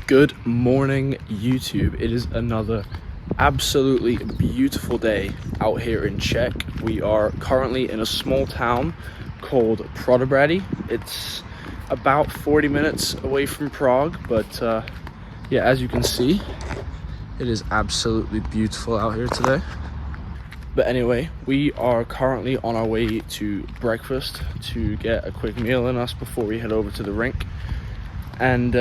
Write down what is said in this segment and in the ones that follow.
Good morning, YouTube. It is another absolutely beautiful day out here in Czech. We are currently in a small town called Prodebrady. It's about 40 minutes away from Prague, but yeah, as you can see, it is absolutely beautiful out here today. But anyway, we are currently on our way to breakfast to get a quick meal in us before we head over to the rink. And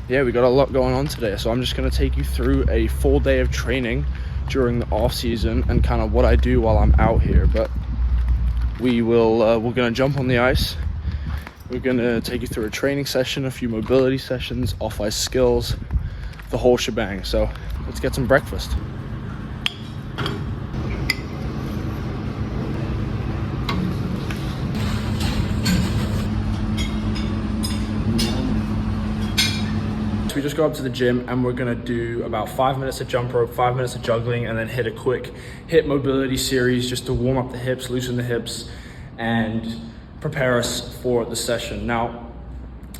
yeah, we got a lot going on today, so I'm just going to take you through a full day of training during the off season and kind of what I do while I'm out here. But we're going to jump on the ice. We're going to take you through a training session, a few mobility sessions, off ice skills, the whole shebang. So let's get some breakfast. So we just go up to the gym and we're gonna do about 5 minutes of jump rope, 5 minutes of juggling, and then hit a quick hip mobility series just to warm up the hips, loosen the hips, and prepare us for the session. Now,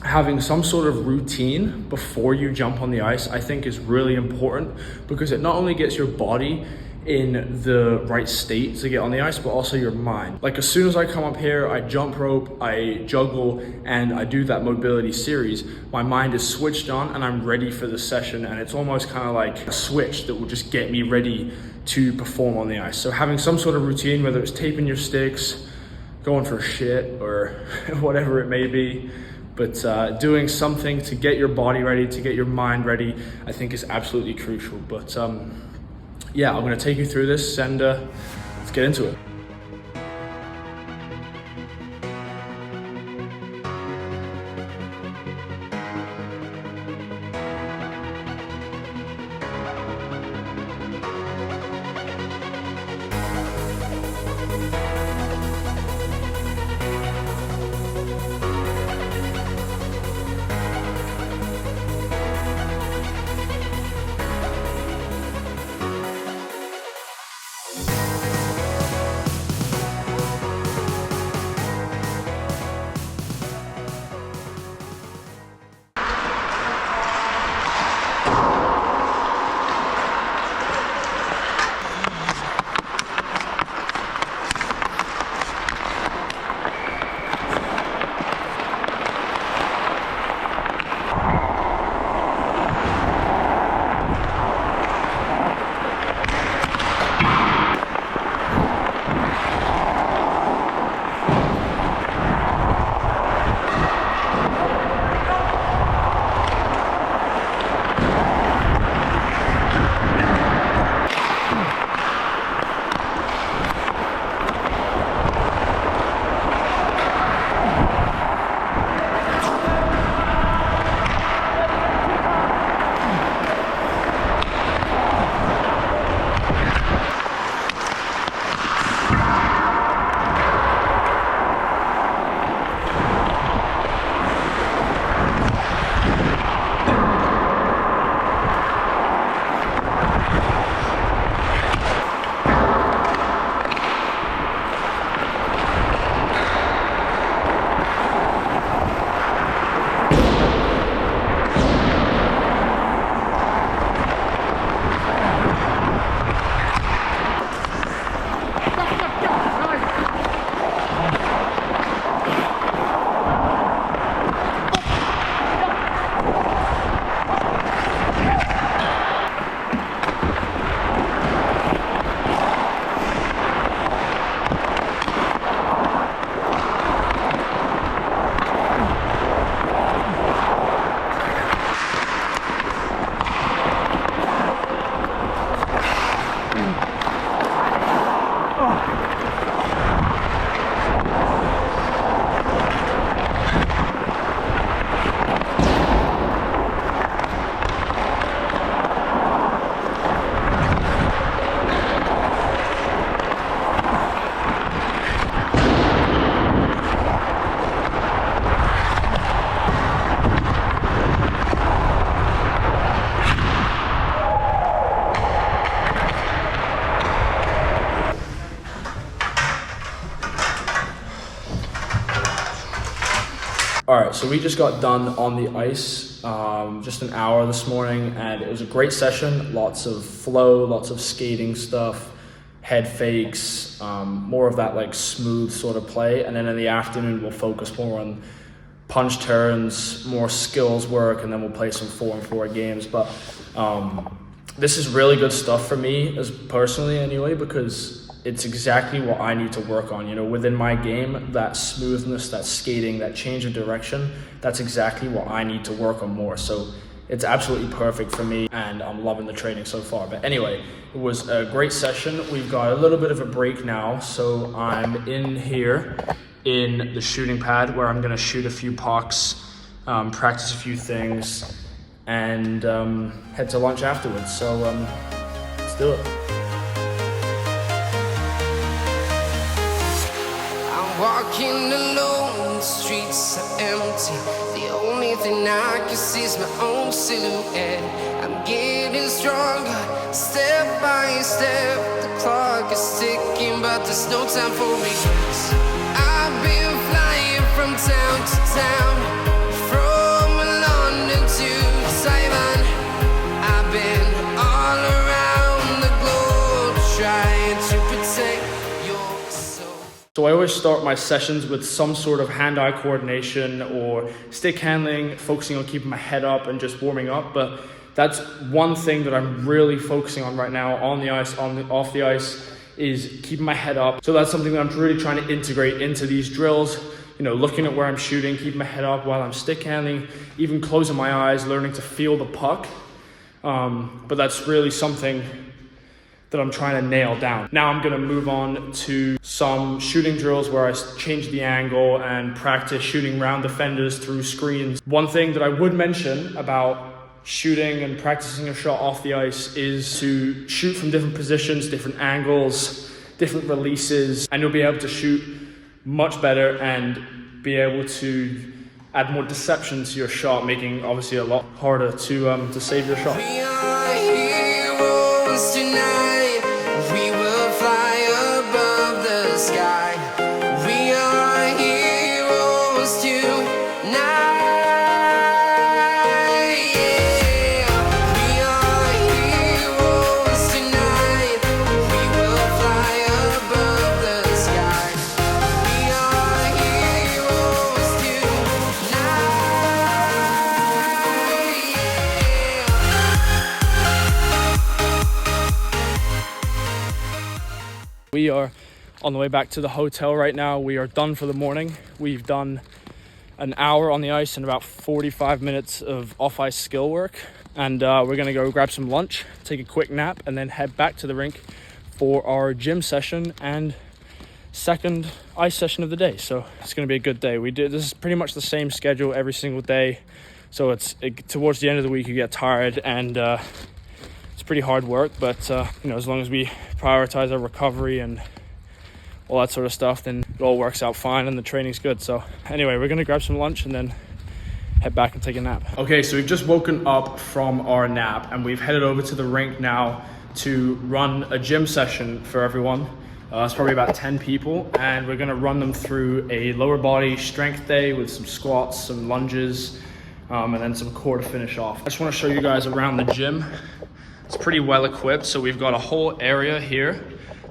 having some sort of routine before you jump on the ice, I think is really important because it not only gets your body in the right state to get on the ice, but also your mind. Like as soon as I come up here, I jump rope, I juggle, and I do that mobility series, my mind is switched on and I'm ready for the session, and it's almost kind of like a switch that will just get me ready to perform on the ice. So having some sort of routine, whether it's taping your sticks, going for a shit, or whatever it may be, but doing something to get your body ready, to get your mind ready, I think is absolutely crucial. But yeah, I'm gonna take you through this and let's get into it. So we just got done on the ice, just an hour this morning, and it was a great session. Lots of flow, lots of skating stuff, head fakes, more of that like smooth sort of play. And then in the afternoon, we'll focus more on punch turns, more skills work, and then we'll play some 4-on-4 games. But this is really good stuff for me, as personally anyway, because it's exactly what I need to work on. You know, within my game, that smoothness, that skating, that change of direction, that's exactly what I need to work on more. So it's absolutely perfect for me, and I'm loving the training so far. But anyway, it was a great session. We've got a little bit of a break now, so I'm in here in the shooting pad where I'm gonna shoot a few pucks, practice a few things, and head to lunch afterwards. So let's do it. Walking alone, the streets are empty. The only thing I can see is my own silhouette. I'm getting stronger, step by step. The clock is ticking, but there's no time for regrets. I've been flying from town to town, from London to Taiwan. I've been all around the globe trying to protect your soul. So I always start my sessions with some sort of hand-eye coordination or stick handling, focusing on keeping my head up and just warming up. But that's one thing that I'm really focusing on right now on the ice, off the ice, is keeping my head up. So that's something that I'm really trying to integrate into these drills. You know, looking at where I'm shooting, keeping my head up while I'm stick handling, even closing my eyes, learning to feel the puck. But that's really something that I'm trying to nail down. Now I'm gonna move on to some shooting drills where I change the angle and practice shooting around defenders through screens. One thing that I would mention about shooting and practicing a shot off the ice is to shoot from different positions, different angles, different releases, and you'll be able to shoot much better and be able to add more deception to your shot, making obviously a lot harder to save your shot. We are heroes tonight. We will fly above the sky. We are heroes tonight. Yeah. We are heroes tonight. We will fly above the sky. We are heroes tonight. We are on the way back to the hotel right now. We are done for the morning. We've done an hour on the ice and about 45 minutes of off-ice skill work. And we're gonna go grab some lunch, take a quick nap, and then head back to the rink for our gym session and second ice session of the day. So it's gonna be a good day. This is pretty much the same schedule every single day. So towards the end of the week, you get tired and it's pretty hard work, but you know, as long as we prioritize our recovery and all that sort of stuff, then it all works out fine and the training's good. So anyway, we're gonna grab some lunch and then head back and take a nap. Okay, so we've just woken up from our nap and we've headed over to the rink now to run a gym session for everyone. It's probably about 10 people, and we're gonna run them through a lower body strength day with some squats, some lunges, and then some core to finish off. I just wanna show you guys around the gym. It's pretty well equipped. So we've got a whole area here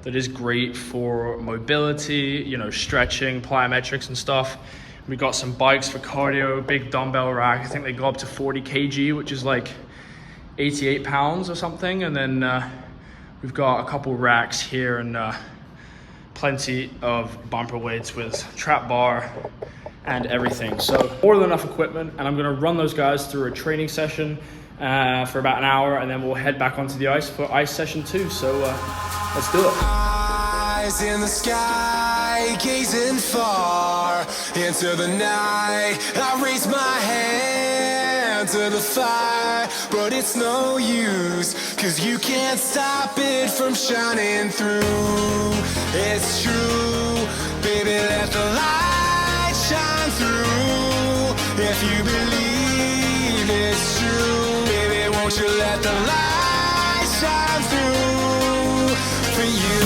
that is great for mobility, you know, stretching, plyometrics and stuff. We've got some bikes for cardio, big dumbbell rack. I think they go up to 40 kg, which is like 88 pounds or something. And then we've got a couple racks here and plenty of bumper weights with trap bar and everything. So more than enough equipment, and I'm gonna run those guys through a training session for about an hour, and then we'll head back onto the ice for ice session 2. So let's do it. Eyes in the sky, gazing far into the night. I raise my hand to the fire, but it's no use, 'cause you can't stop it from shining through. It's true, baby, let the light shine through. If you believe it's true, baby, won't you let the light shine through for you.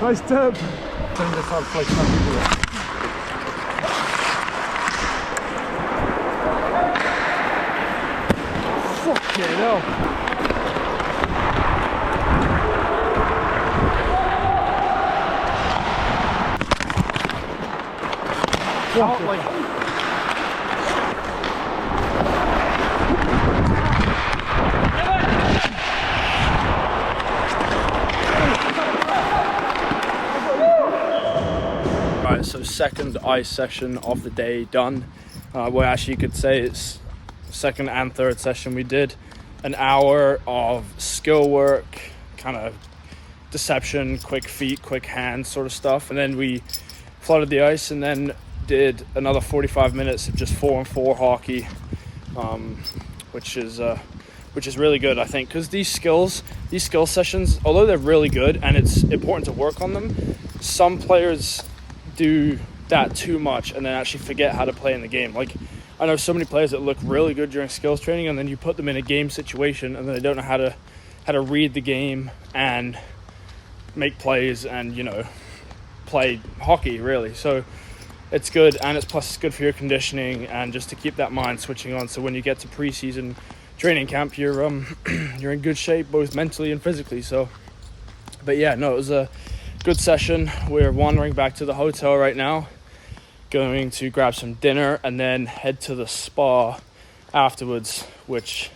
Nice tip. Turn this off like some people. Fucking hell. Out like. Right, so second ice session of the day done. Well, actually, you could say it's second and third session. We did an hour of skill work, kind of deception, quick feet, quick hands sort of stuff, and then we flooded the ice and then did another 45 minutes of just 4-on-4 hockey, which is really good, I think, because these skill sessions, although they're really good and it's important to work on them, some players do that too much and then actually forget how to play in the game. Like, I know so many players that look really good during skills training, and then you put them in a game situation and then they don't know how to read the game and make plays and, you know, play hockey really. So it's good, and it's good for your conditioning and just to keep that mind switching on, so when you get to preseason training camp, you're in good shape both mentally and physically. So, but yeah, no, it was a good session. We're wandering back to the hotel right now, going to grab some dinner and then head to the spa afterwards, which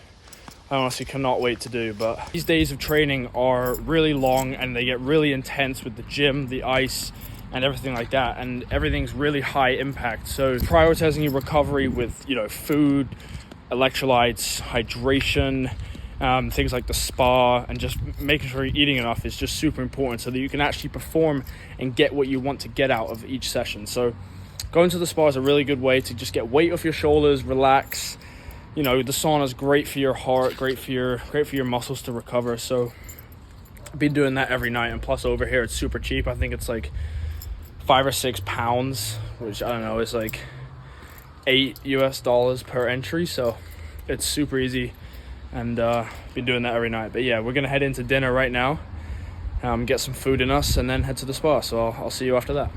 I honestly cannot wait to do. But these days of training are really long and they get really intense with the gym, the ice, and everything like that, and everything's really high impact. So prioritizing your recovery with, you know, food, electrolytes, hydration, things like the spa, and just making sure you're eating enough is just super important so that you can actually perform and get what you want to get out of each session. So going to the spa is a really good way to just get weight off your shoulders, relax. You know, the sauna is great for your heart, great for your muscles to recover. So I've been doing that every night, and plus over here it's super cheap. I think it's like £5 or £6, which I don't know, is like $8 per entry. So it's super easy, and been doing that every night. But yeah, we're gonna head into dinner right now, get some food in us, and then head to the spa. So I'll see you after that.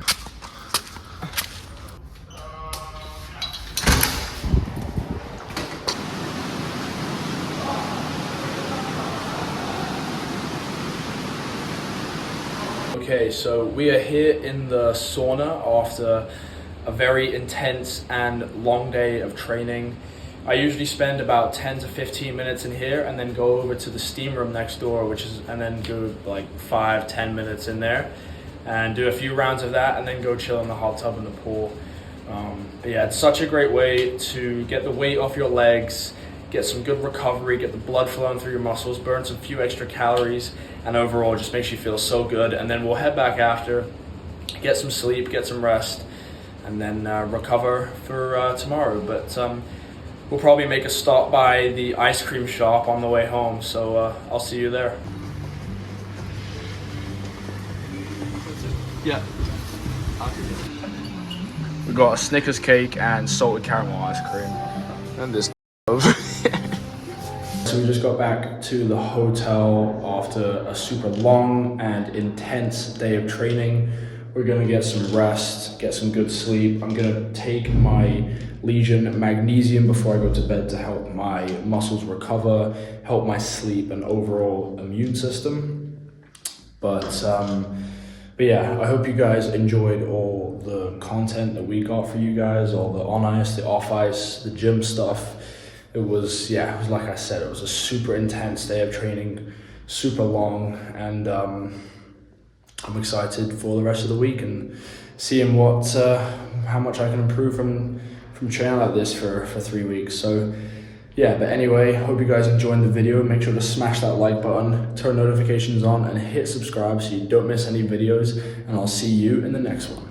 Okay, so we are here in the sauna after a very intense and long day of training. I usually spend about 10 to 15 minutes in here and then go over to the steam room next door, and then do like 5-10 minutes in there and do a few rounds of that, and then go chill in the hot tub in the pool. But yeah, it's such a great way to get the weight off your legs, get some good recovery, get the blood flowing through your muscles, burn some few extra calories, and overall just makes you feel so good. And then we'll head back after, get some sleep, get some rest, and then recover for tomorrow. But we'll probably make a stop by the ice cream shop on the way home, so I'll see you there. Yeah. We got a Snickers cake and salted caramel ice cream, and this. So we just got back to the hotel after a super long and intense day of training. We're gonna get some rest, get some good sleep. I'm gonna take my Legion magnesium before I go to bed to help my muscles recover, help my sleep and overall immune system. But yeah, I hope you guys enjoyed all the content that we got for you guys, all the on ice, the off ice, the gym stuff. It was like I said, it was a super intense day of training, super long, and I'm excited for the rest of the week and seeing how much I can improve from training like this for 3 weeks. So yeah, but anyway, hope you guys enjoyed the video. Make sure to smash that like button, turn notifications on, and hit subscribe so you don't miss any videos, and I'll see you in the next one.